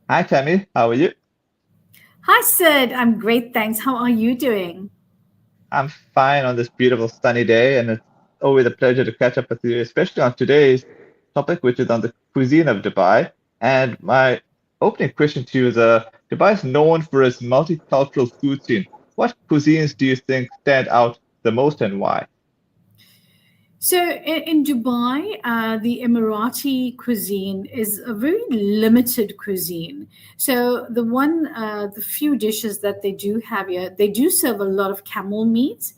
Hi, Tammy. How are you? Hi, Sid. I'm great, thanks. How are you doing? I'm fine on this beautiful sunny day, and it's always a pleasure to catch up with you, especially on today's topic, which is on the cuisine of Dubai. And my opening question to you is, Dubai is known for its multicultural food scene. What cuisines do you think stand out the most and why? So in Dubai, the Emirati cuisine is a very limited cuisine. So the few dishes that they do have here, they do serve a lot of camel meat,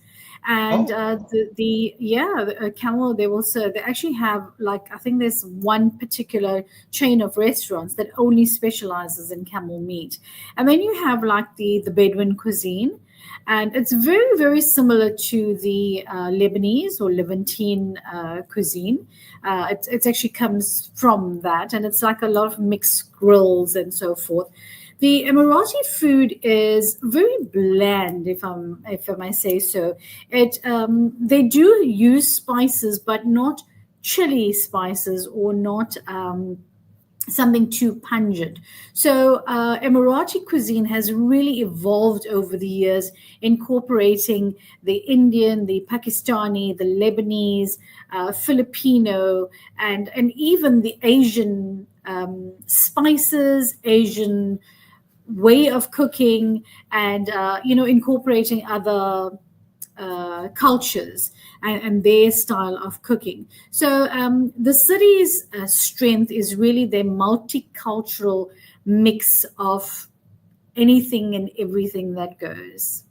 and Oh, the camel they will serve. They actually have like I think there's one particular chain of restaurants that only specializes in camel meat, and then you have like the Bedouin cuisine, and it's very similar to the Lebanese or Levantine cuisine. It actually comes from that, and it's like a lot of mixed grills and so forth. The Emirati food is very bland, if I may say so. They do use spices, but not chili spices or not. Something too pungent. So, Emirati cuisine has really evolved over the years, incorporating the Indian, the Pakistani, the Lebanese, Filipino, and even the Asian spices, Asian way of cooking, and incorporating other cultures and their style of cooking. So the city's strength is really their multicultural mix of anything and everything that goes.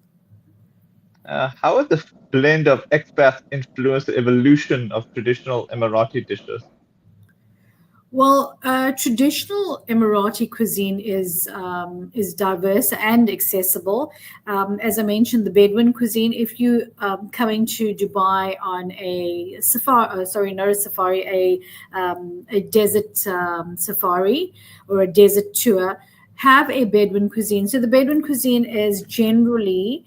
how has the blend of expats influenced the evolution of traditional Emirati dishes? Well, traditional Emirati cuisine is diverse and accessible. As I mentioned, the Bedouin cuisine. If you coming to Dubai on a safari, sorry, not a safari, a desert safari or a desert tour, have a Bedouin cuisine. So the Bedouin cuisine is generally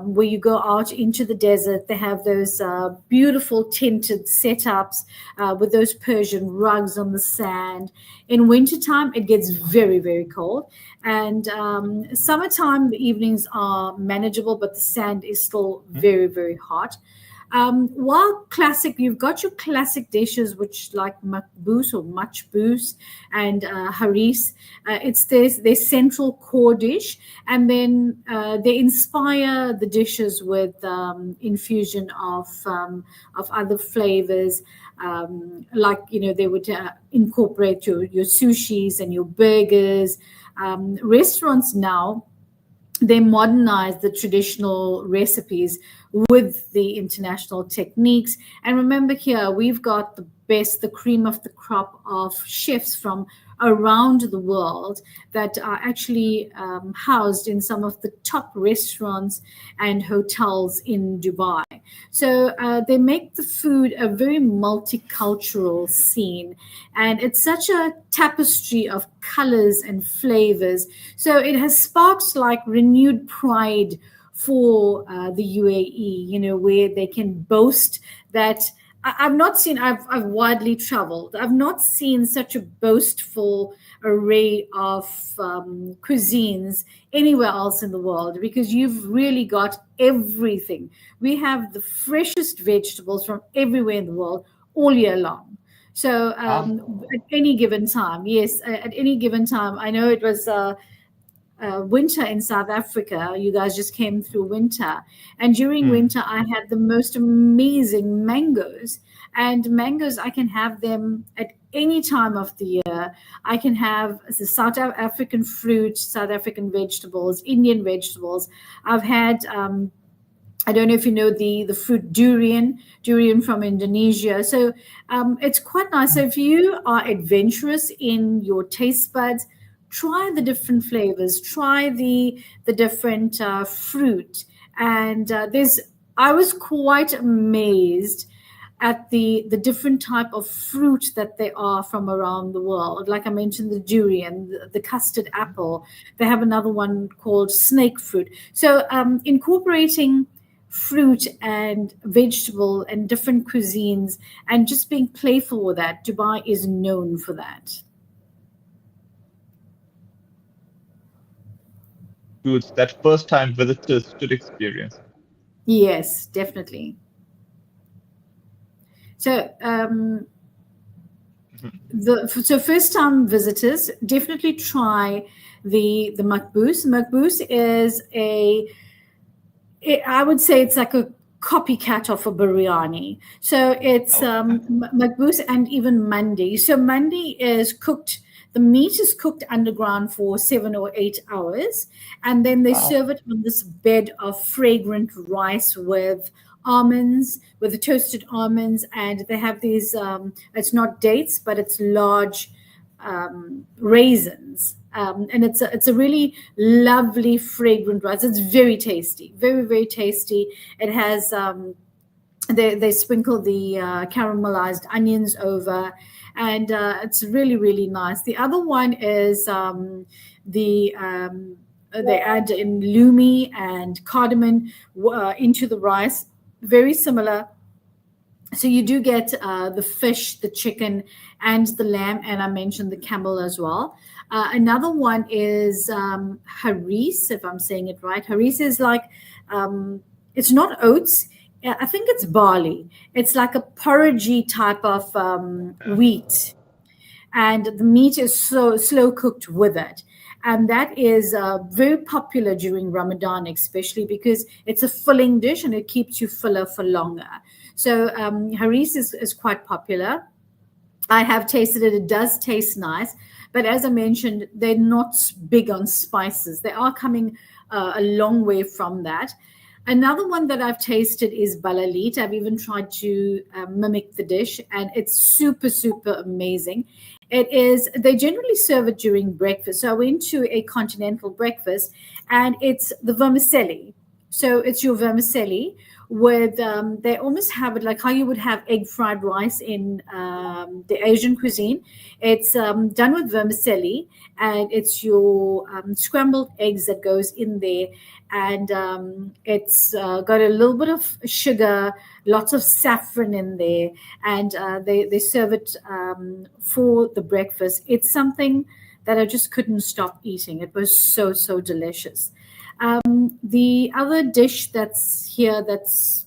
where you go out into the desert. They have those beautiful tinted setups with those Persian rugs on the sand. In wintertime, it gets very cold. And summertime, the evenings are manageable, but the sand is still very hot. While classic, you've got your classic dishes, which like makbous or machbous and haris. It's their central core dish, and then they inspire the dishes with infusion of other flavors. Like they would incorporate your sushis and your burgers. Restaurants now they modernize the traditional recipes with the international techniques. And remember, here we've got the best, the cream of the crop of chefs from around the world that are actually housed in some of the top restaurants and hotels in Dubai. So they make the food a very multicultural scene, and it's such a tapestry of colors and flavors. So it has sparked like renewed pride for the UAE, where they can boast that. I've not seen. I've widely traveled. I've not seen such a boastful array of cuisines anywhere else in the world, because you've really got everything. We have the freshest vegetables from everywhere in the world all year long. So Ah, at any given time, yes, at any given time. I know it was winter in South Africa. You guys just came through winter. And during mm. winter, I had the most amazing mangoes. And mangoes, I can have them at any time of the year. I can have the South African fruit, South African vegetables, Indian vegetables. I've had I don't know if you know the fruit durian from Indonesia. So it's quite nice. So if you are adventurous in your taste buds, try the different flavors, try the different fruit, and there's. I was quite amazed at the different type of fruit that they are from around the world. Like I mentioned, the durian, the custard apple. They have another one called snake fruit. So incorporating fruit and vegetable and different cuisines and just being playful with that. Dubai is known for that. foods that first-time visitors should experience? Yes, definitely. So, Mhm. so first time visitors definitely try the makbous. Makbous is I would say it's like a copycat of a biryani. So it's Oh, makbous and even mandi. So mandi is cooked. The meat is cooked underground for 7 or 8 hours, and then they wow. serve it on this bed of fragrant rice with almonds, with the toasted almonds, and they have these. It's not dates, but it's large raisins, and it's a really lovely fragrant rice. It's very tasty, very very tasty. It has they sprinkle the caramelized onions over, and it's really really nice. The other one is the they add in lumi and cardamom into the rice. Very similar, so you do get the fish, the chicken, and the lamb, and I mentioned the camel as well. Another one is haris, if I'm saying it right. Haris is like it's not oats. I think it's barley. It's like a porridgey type of Yeah. wheat, and the meat is so slow cooked with it. And that is very popular during Ramadan, especially because it's a filling dish and it keeps you fuller for longer. So haris is quite popular. I have tasted it. It does taste nice. But as I mentioned, they're not big on spices. They are coming a long way from that. Another one that I've tasted is balalit. I've even tried to mimic the dish, and it's super, super amazing. It is, they generally serve it during breakfast. So I went to a continental breakfast, and it's the vermicelli. So it's your vermicelli with they almost have it like how you would have egg fried rice in the Asian cuisine. It's done with vermicelli, and it's your scrambled eggs that goes in there, and it's got a little bit of sugar, lots of saffron in there, and they serve it for the breakfast. It's something that I just couldn't stop eating. It was so so delicious. The other dish that's here that's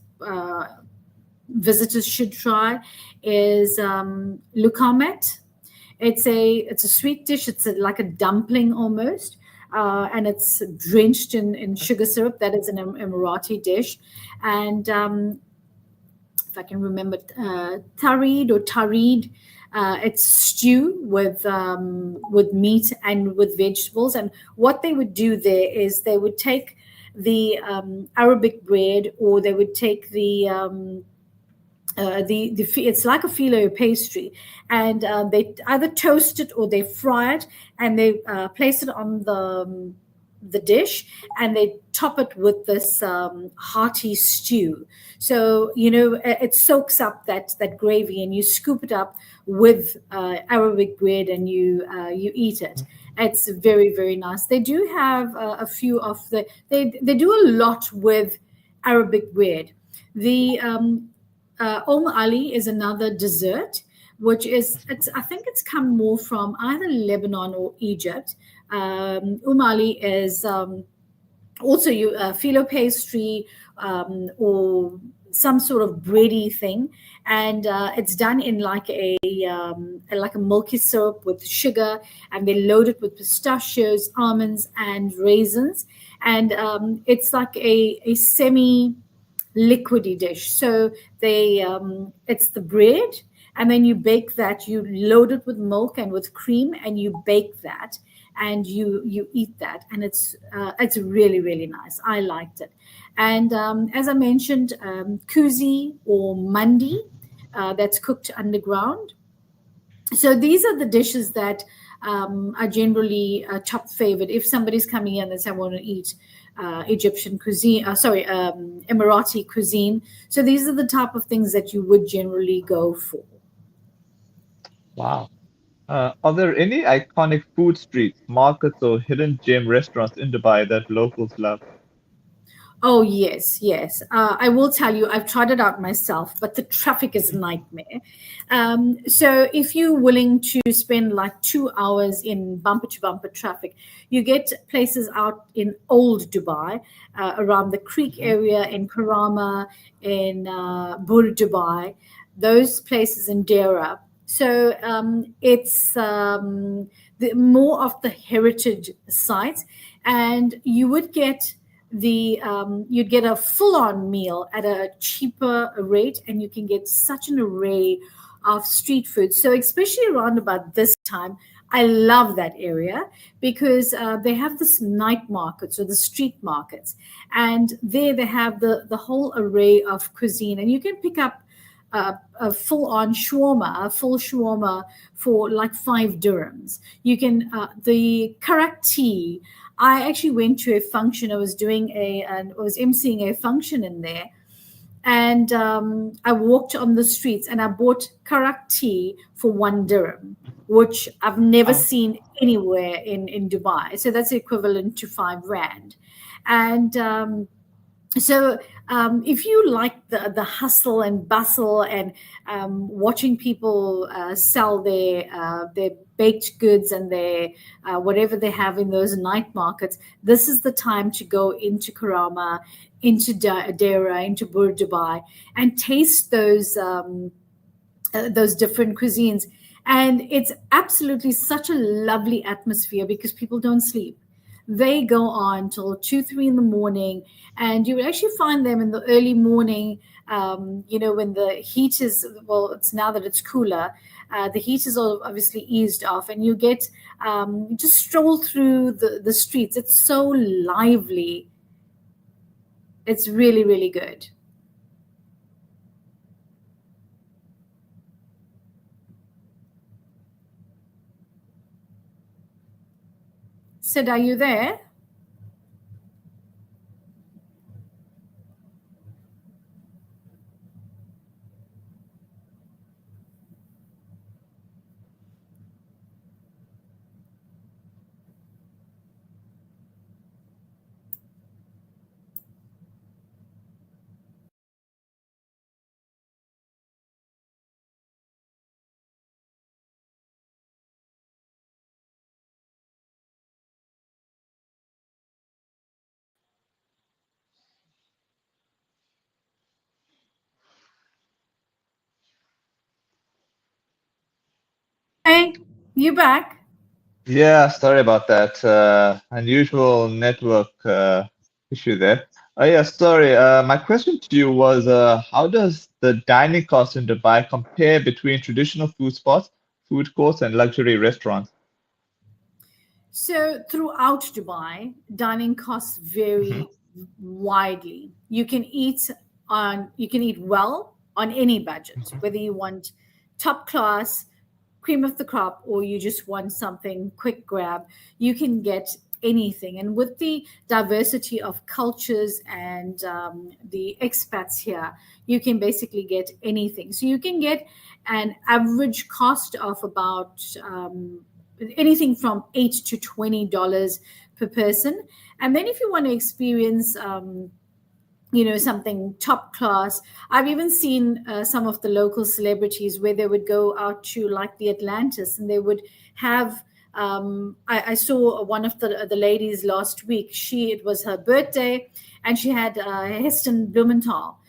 visitors should try is lukamet. It's a sweet dish. It's like a dumpling almost, and it's drenched in sugar syrup. That is an Emirati dish, and if I can remember, tarid or tarid. It's stew with meat and with vegetables. And what they would do there is they would take the Arabic bread, or they would take it's like a filo pastry, and they either toast it or they fry it, and they place it on the dish, and they top it with this hearty stew. So it soaks up that gravy, and you scoop it up with Arabic bread, and you eat it. It's very very nice. They do have a few of they do a lot with Arabic bread. The Ali is another dessert, which is I think it's come more from either Lebanon or Egypt. Ali is also you phyllo pastry, or some sort of bready thing, and it's done in like a milky syrup with sugar, and they load it with pistachios, almonds, and raisins, and it's like a semi liquidy dish. So it's the bread, and then you bake that. You load it with milk and with cream, and you bake that, and you eat that, and it's really really nice. I liked it, and as I mentioned, kuzi or mandi, that's cooked underground. So these are the dishes that are generally a top favorite. If somebody's coming in and say, I want to eat Egyptian cuisine, Emirati cuisine. So these are the type of things that you would generally go for. Wow. Are there any iconic food streets, markets, or hidden gem restaurants in Dubai that locals love? Oh, yes, yes. I will tell you, I've tried it out myself, but the traffic is a nightmare. So, if you're willing to spend like 2 hours in bumper to bumper traffic, you get places out in old Dubai, around the Creek Mhm. area, in Karama, in Bur Dubai, those places in Dera. So, it's more of the heritage sites, and you would get you'd get a full-on meal at a cheaper rate, and you can get such an array of street food. So especially around about this time, I love that area because they have this night markets or the street markets, and there they have the whole array of cuisine, and you can pick up a full-on shawarma, a full shawarma for like 5 dirhams. You can the karak tea. I actually went to a function. I was doing and I was emceeing a function in there, and I walked on the streets and I bought karak tea for 1 dirham, which I've never Oh, seen anywhere in Dubai. So that's equivalent to 5 rand, and so if you like the hustle and bustle and watching people sell their baked goods and their whatever they have in those night markets, this is the time to go into Karama, into Dera, into Bur Dubai, and taste those different cuisines. And it's absolutely such a lovely atmosphere because people don't sleep. They go on till 2, 3 in the morning, and you will actually find them in the early morning. When the heat is, well, it's now that it's cooler, the heat is all obviously eased off, and you get just stroll through the streets. It's so lively. It's really, really good. Sid, are you there? Hey, you back? yeah, sorry about that. Unusual network issue there. Oh, yeah, sorry. My question to you was, how does the dining cost in Dubai compare between traditional food spots, food courts, and luxury restaurants? So throughout Dubai, dining costs Hmm. vary widely. You can eat well on any budget, whether you want top class, cream of the crop, or you just want something quick grab. You can get anything. And with the diversity of cultures and the expats here, you can basically get anything. So you can get an average cost of about anything from $8 to $20 per person. And then if you want to experience something top class, I've even seen some of the local celebrities where they would go out to like the Atlantis, and they would have I saw one of the ladies last week. It was her birthday, and she had Heston Blumenthal.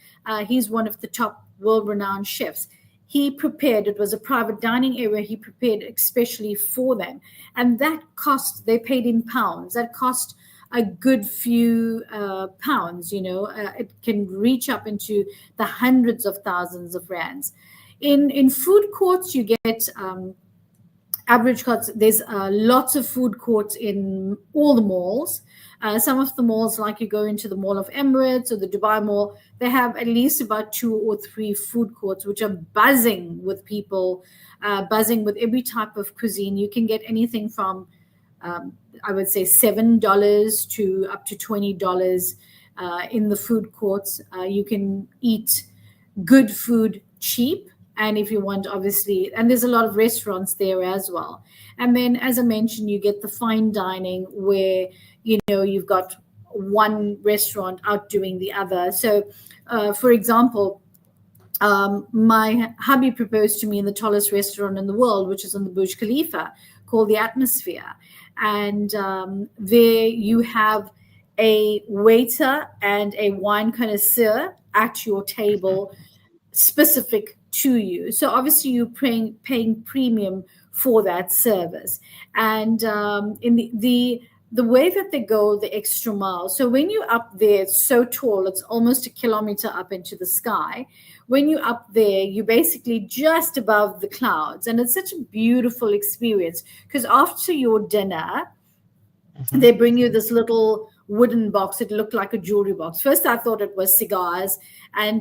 He's one of the top world renowned chefs. He prepared, it was a private dining area, he prepared especially for them, and that cost, they paid in pounds, that cost a good few pounds. It can reach up into the hundreds of thousands of rands. In food courts, you get average costs. There's lots of food courts in all the malls. Some of the malls, like you go into the Mall of Emirates or the Dubai Mall, they have at least about 2 or 3 food courts, which are buzzing with people, buzzing with every type of cuisine. You can get anything from, I would say, $7 to up to $20 in the food courts. You can eat good food cheap, and if you want, obviously, and there's a lot of restaurants there as well. And then, as I mentioned, you get the fine dining where you've got one restaurant outdoing the other. So, for example, my hubby proposed to me in the tallest restaurant in the world, which is on the Burj Khalifa, called the Atmosphere. And there you have a waiter and a wine connoisseur at your table specific to you. So obviously you're paying premium for that service. And in the way that they go the extra mile. So when you're up there, it's so tall, it's almost a kilometer up into the sky. When you're up there, you're basically just above the clouds. And it's such a beautiful experience because after your dinner, Mhm. they bring you this little wooden box. It looked like a jewelry box. First I thought it was cigars,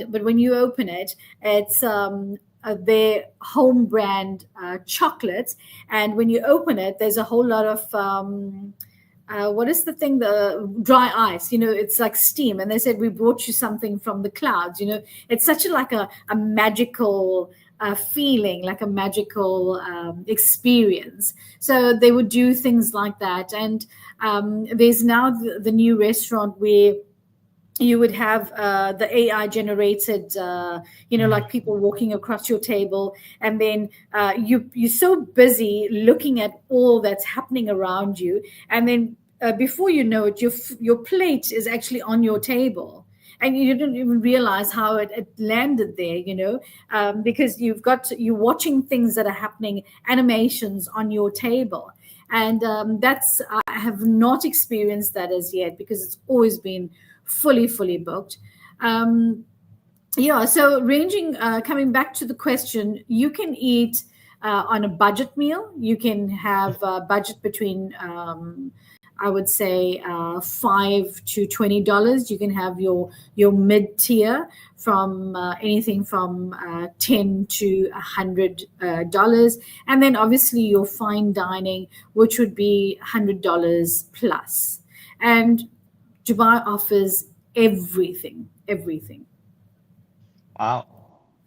but when you open it, it's their home brand chocolates. And when you open it, there's a whole lot of what is the thing, the dry ice, it's like steam. And they said, we brought you something from the clouds. It's such a magical feeling, like a magical experience. So they would do things like that. And there's now the new restaurant where you would have the AI generated, like people walking across your table, and then you're so busy looking at all that's happening around you, and then before you know it, your plate is actually on your table, and you didn't even realize how it landed there, because you're watching things that are happening, animations on your table. And that's I have not experienced that as yet because it's always been fully booked. Yeah, so ranging, coming back to the question, you can eat on a budget meal. You can have a budget between I would say $5 to $20. You can have your mid tier from anything from $10 to $100, and then obviously your fine dining, which would be $100 plus. And Dubai offers everything, everything. Wow.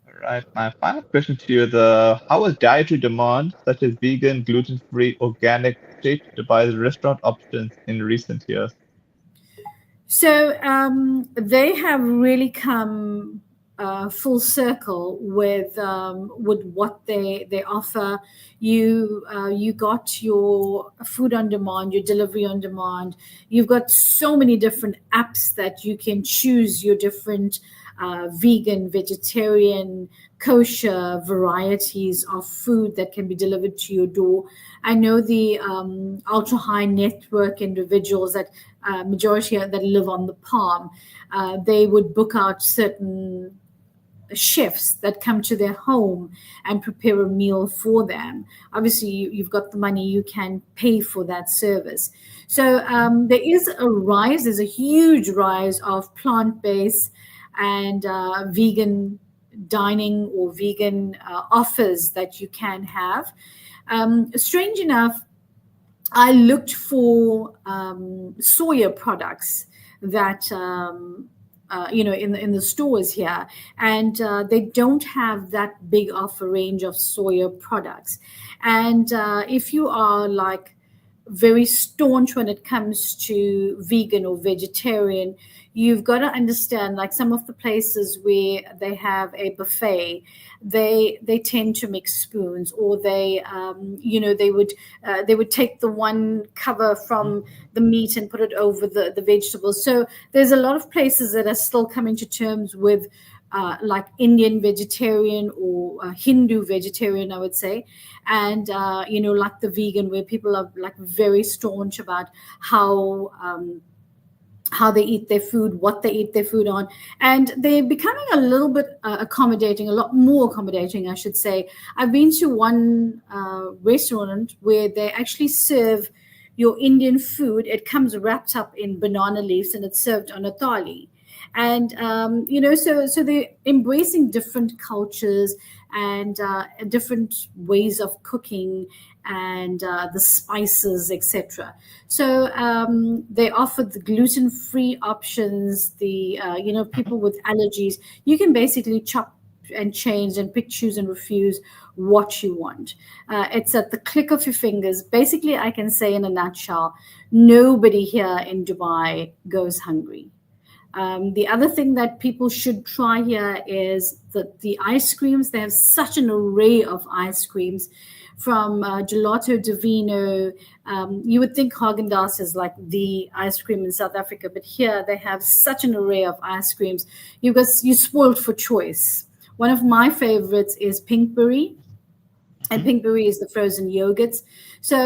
All right. My final question to you is, how has dietary demand, such as vegan, gluten-free, organic, shaped Dubai's restaurant options in recent years? So they have really come full circle with what they offer. You got your food on demand, your delivery on demand. You've got so many different apps that you can choose your different vegan, vegetarian, kosher varieties of food that can be delivered to your door. I know the ultra high network individuals that majority that live on the Palm, they would book out certain chefs that come to their home and prepare a meal for them. Obviously, you've got the money, you can pay for that service. So there is a rise, there's a huge rise of plant based and vegan dining or vegan offers that you can have. Strange enough, I looked for soya products that in the stores here, and they don't have that big of a range of soya products. And if you are like very staunch when it comes to vegan or vegetarian, you've got to understand, like some of the places where they have a buffet, they tend to mix spoons, or they would take the one cover from the meat and put it over the vegetables. So there's a lot of places that are still coming to terms with like Indian vegetarian or Hindu vegetarian, I would say, and like the vegan, where people are like very staunch about how they eat their food, what they eat their food on. And they're becoming a little bit accommodating, a lot more accommodating, I should say. I've been to one restaurant where they actually serve your Indian food. It comes wrapped up in banana leaves and it's served on a thali. And so they're embracing different cultures and different ways of cooking and the spices, etc. So they offer the gluten-free options. The people with allergies, you can basically chop and change and pick, choose, and refuse what you want. It's at the click of your fingers. Basically, I can say in a nutshell, nobody here in Dubai goes hungry. The other thing that people should try here is the ice creams. They have such an array of ice creams from gelato divino. You would think Haagen-Dazs is like the ice cream in South Africa, but here they have such an array of ice creams. You're spoiled for choice. One of my favorites is Pinkberry, and Mhm. Pinkberry is the frozen yogurts. So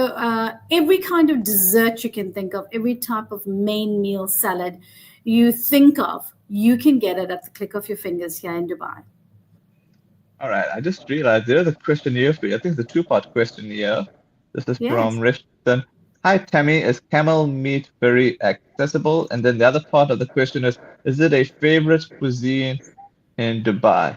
every kind of dessert you can think of, every type of main meal salad you think of, you can get it at the click of your fingers here in Dubai. All right, I just realized there's a question here for you. I think it's a two-part question here. This is from Yes. Rishton. Hi, Tammy. Is camel meat very accessible? And then the other part of the question is it a favorite cuisine in Dubai?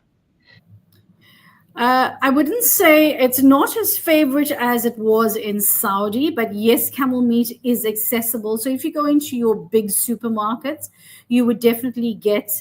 I wouldn't say it's not as favorite as it was in Saudi, but yes, camel meat is accessible. So if you go into your big supermarkets, you would definitely get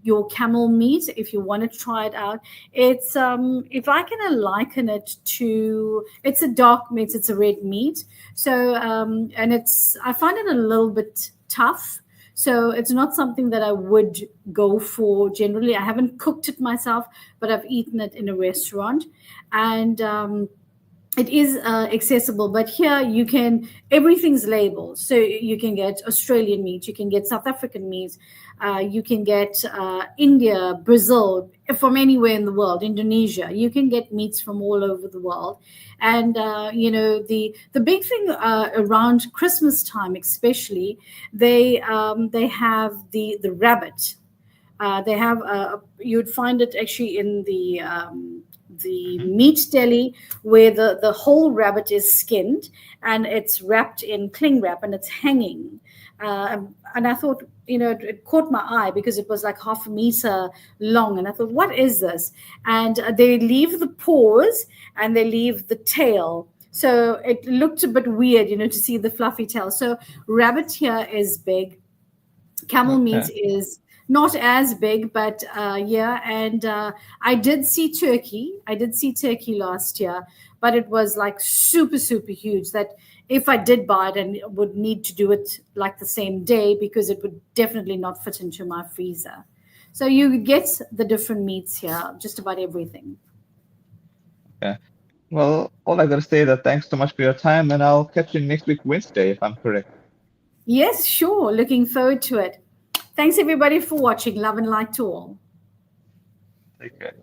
your camel meat if you want to try it out. It's if I can liken it to, it's a dark meat, it's a red meat. So and it's, I find it a little bit tough. So it's not something that I would go for generally. I haven't cooked it myself, but I've eaten it in a restaurant, and it is accessible. But here you can, everything's labeled, so you can get Australian meat, you can get South African meat, you can get India, Brazil, from anywhere in the world, Indonesia. You can get meats from all over the world. And the big thing around Christmas time especially, they have the rabbit. They have you'd find it actually in the Mhm. meat deli, where the whole rabbit is skinned and it's wrapped in cling wrap and it's hanging. And I thought, it caught my eye because it was like half a meter long. And I thought, what is this? And they leave the paws and they leave the tail. So it looked a bit weird, to see the fluffy tail. So rabbit here is big. Camel meat Okay. is not as big, but yeah. And I did see turkey. I did see turkey last year, but it was like super, super huge. That if I did buy it, and would need to do it like the same day, because it would definitely not fit into my freezer. So you get the different meats here, just about everything. Okay. Well, all I gotta say is that thanks so much for your time, and I'll catch you next week, Wednesday, if I'm correct. Yes, sure. Looking forward to it. Thanks everybody for watching. Love and light to all. Take care.